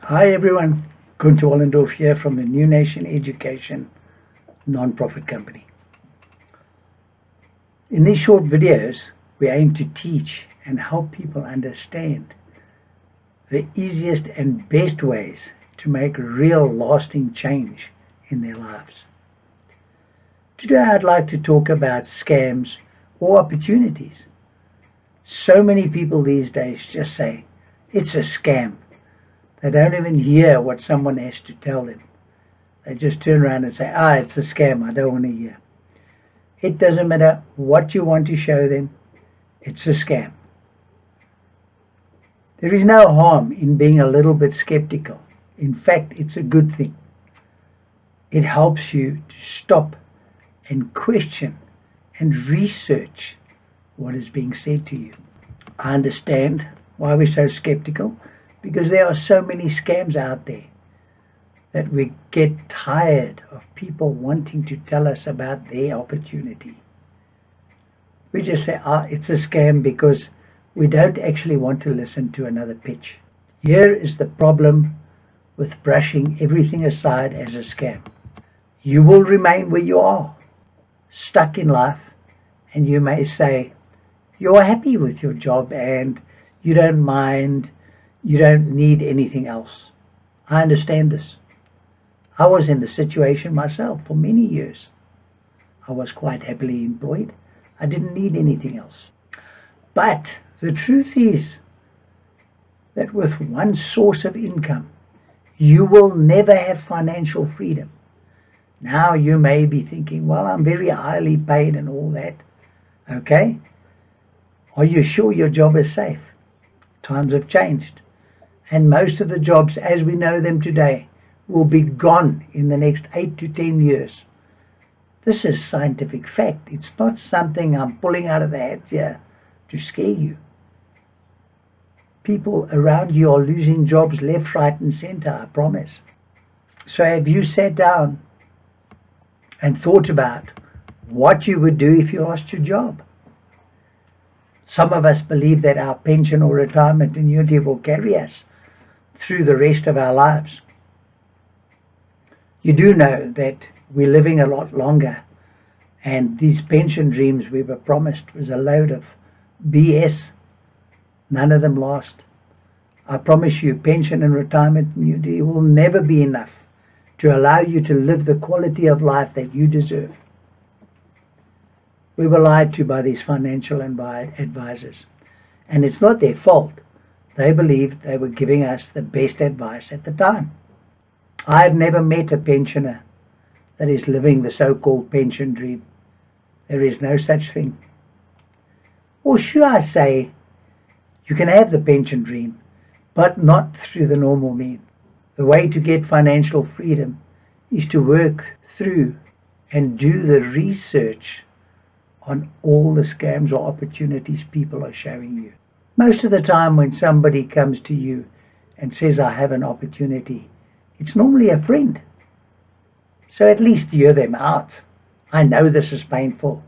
Hi everyone, Gunther Wallendorf here from the New Nation Education non-profit company. In these short videos, we aim to teach and help people understand the easiest and best ways to make real lasting change in their lives. Today I'd like to talk about scams or opportunities. So many people these days just say, it's a scam. They don't even hear what someone has to tell them. They just turn around and say, it's a scam, I don't want to hear. It doesn't matter what you want to show them, it's a scam. There is no harm in being a little bit skeptical. In fact, it's a good thing. It helps you to stop and question and research what is being said to you. I understand why we're so skeptical, because there are so many scams out there that we get tired of people wanting to tell us about their opportunity. We just say, it's a scam, because we don't actually want to listen to another pitch. Here is the problem with brushing everything aside as a scam. You will remain where you are, stuck in life, and you may say, you're happy with your job and you don't mind, you don't need anything else. I understand this. I was in the situation myself for many years. I was quite happily employed. I didn't need anything else. But the truth is that with one source of income, you will never have financial freedom. Now you may be thinking, well, I'm very highly paid and all that. Okay? Are you sure your job is safe? Times have changed. And most of the jobs as we know them today will be gone in the next 8 to 10 years. This is scientific fact. It's not something I'm pulling out of the hat here to scare you. People around you are losing jobs left, right and center, I promise. So have you sat down and thought about what you would do if you lost your job? Some of us believe that our pension or retirement annuity will carry us through the rest of our lives. You do know that we're living a lot longer, and these pension dreams we were promised was a load of BS. None of them last. I promise you, pension and retirement annuity will never be enough to allow you to live the quality of life that you deserve. We were lied to by these financial advisors, and it's not their fault. They believed they were giving us the best advice at the time. I've never met a pensioner that is living the so-called pension dream. There is no such thing. Or should I say, you can have the pension dream, but not through the normal means. The way to get financial freedom is to work through and do the research on all the scams or opportunities people are showing you. Most of the time when somebody comes to you and says, I have an opportunity, it's normally a friend. So at least hear them out. I know this is painful.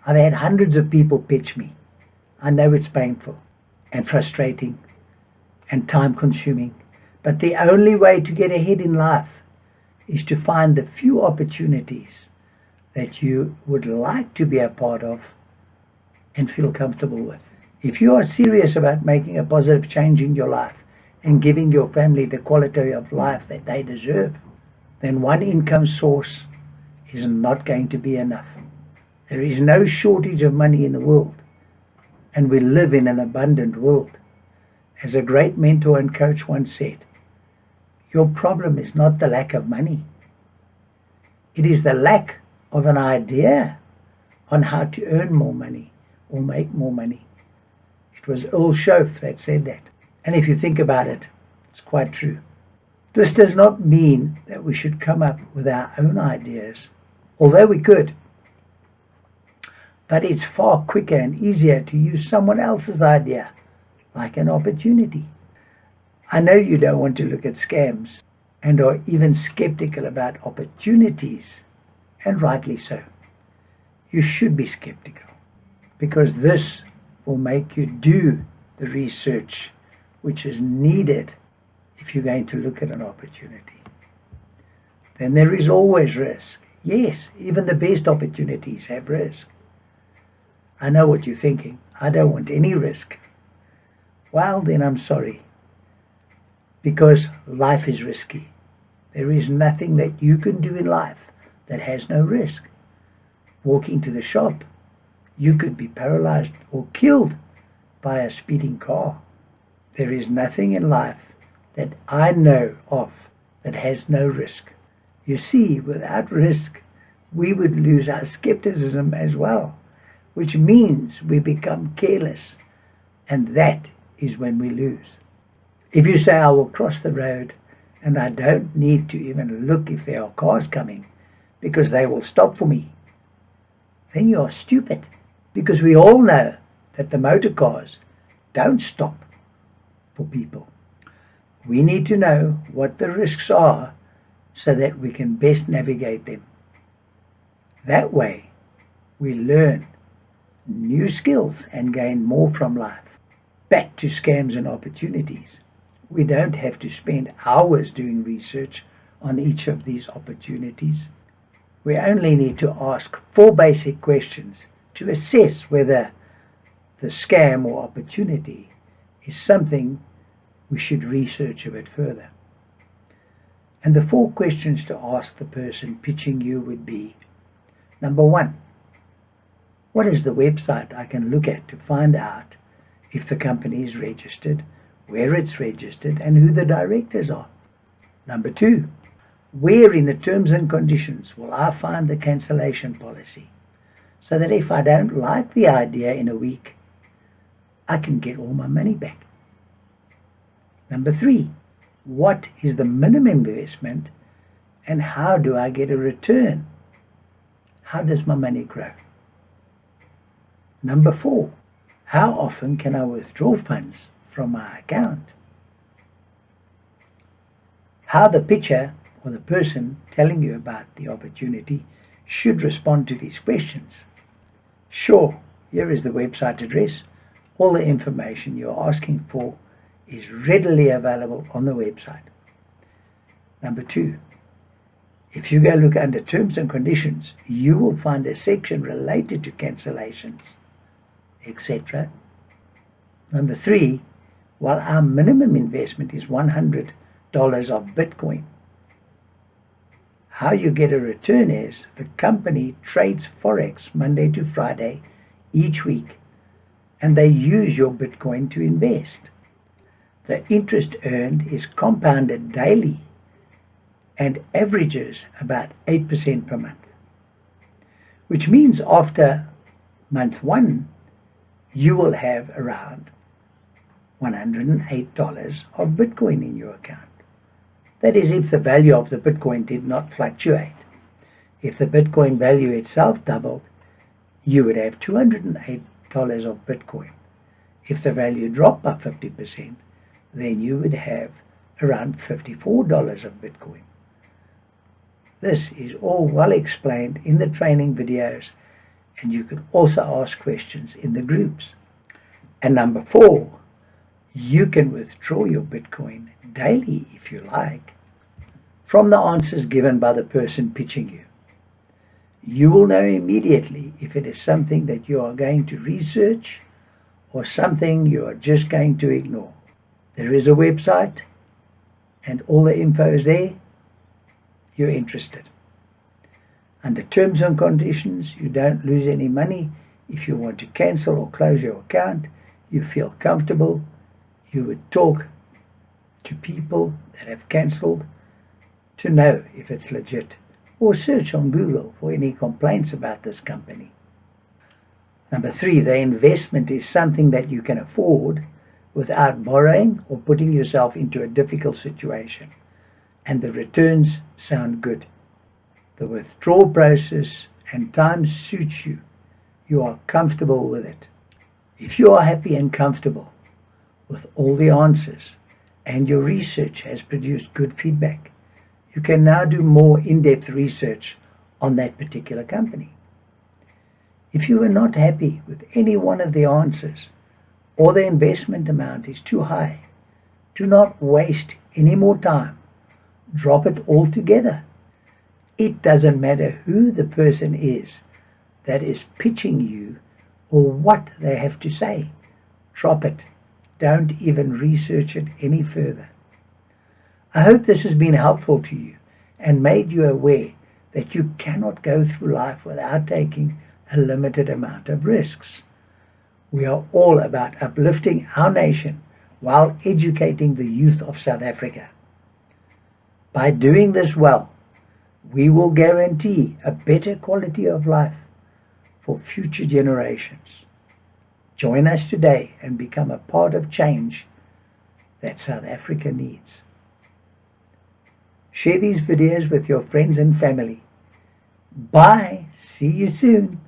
I've had hundreds of people pitch me. I know it's painful and frustrating and time-consuming. But the only way to get ahead in life is to find the few opportunities that you would like to be a part of and feel comfortable with. If you are serious about making a positive change in your life and giving your family the quality of life that they deserve, then one income source is not going to be enough. There is no shortage of money in the world, and we live in an abundant world. As a great mentor and coach once said, your problem is not the lack of money. It is the lack of an idea on how to earn more money or make more money. It was Earl Shoaff that said that. And if you think about it, it's quite true. This does not mean that we should come up with our own ideas, although we could. But it's far quicker and easier to use someone else's idea, like an opportunity. I know you don't want to look at scams and are even skeptical about opportunities, and rightly so. You should be skeptical, because this will make you do the research which is needed if you're going to look at an opportunity. Then there is always risk. Yes, even the best opportunities have risk. I know what you're thinking. I don't want any risk. Well, then I'm sorry. Because life is risky. There is nothing that you can do in life that has no risk. Walking to the shop, you could be paralyzed or killed by a speeding car. There is nothing in life that I know of that has no risk. You see, without risk, we would lose our skepticism as well, which means we become careless, and that is when we lose. If you say, I will cross the road and I don't need to even look if there are cars coming because they will stop for me, then you are stupid, because we all know that the motor cars don't stop for people. We need to know what the risks are so that we can best navigate them. That way, we learn new skills and gain more from life. Back to scams and opportunities. We don't have to spend hours doing research on each of these opportunities. We only need to ask 4 basic questions to assess whether the scam or opportunity is something we should research a bit further. And the 4 questions to ask the person pitching you would be: number 1, what is the website I can look at to find out if the company is registered, where it's registered, and who the directors are? Number 2, where in the terms and conditions will I find the cancellation policy, so that if I don't like the idea in a week, I can get all my money back? Number 3, what is the minimum investment and how do I get a return? How does my money grow? Number 4, how often can I withdraw funds from my account? How the pitcher or the person telling you about the opportunity should respond to these questions. Sure, here is the website address. All the information you're asking for is readily available on the website. Number 2, if you go look under terms and conditions, you will find a section related to cancellations, etc. Number 3, while our minimum investment is $100 of Bitcoin, how you get a return is the company trades Forex Monday to Friday each week, and they use your Bitcoin to invest. The interest earned is compounded daily and averages about 8% per month, which means after month 1, you will have around $108 of Bitcoin in your account. That is, if the value of the Bitcoin did not fluctuate. If the Bitcoin value itself doubled, you would have $208 of Bitcoin. If the value dropped by 50%, then you would have around $54 of Bitcoin. This is all well explained in the training videos, and you can also ask questions in the groups. And number 4, you can withdraw your Bitcoin daily if you like from the answers given by the person pitching you. You will know immediately if it is something that you are going to research or something you are just going to ignore. There is a website and all the info is there. You're interested. Under terms and conditions, you don't lose any money. If you want to cancel or close your account, you feel comfortable, you would talk to people that have cancelled to know if it's legit, or search on Google for any complaints about this company. Number 3, the investment is something that you can afford without borrowing or putting yourself into a difficult situation, and the returns sound good. The withdrawal process and time suits you. You are comfortable with it. If you are happy and comfortable with all the answers and your research has produced good feedback, you can now do more in-depth research on that particular company. If you are not happy with any one of the answers, or the investment amount is too high Do not waste any more time. Drop it altogether. It doesn't matter who the person is that is pitching you or what they have to say. Drop it. Don't even research it any further. I hope this has been helpful to you and made you aware that you cannot go through life without taking a limited amount of risks. We are all about uplifting our nation while educating the youth of South Africa. By doing this well, we will guarantee a better quality of life for future generations. Join us today and become a part of change that South Africa needs. Share these videos with your friends and family. Bye. See you soon.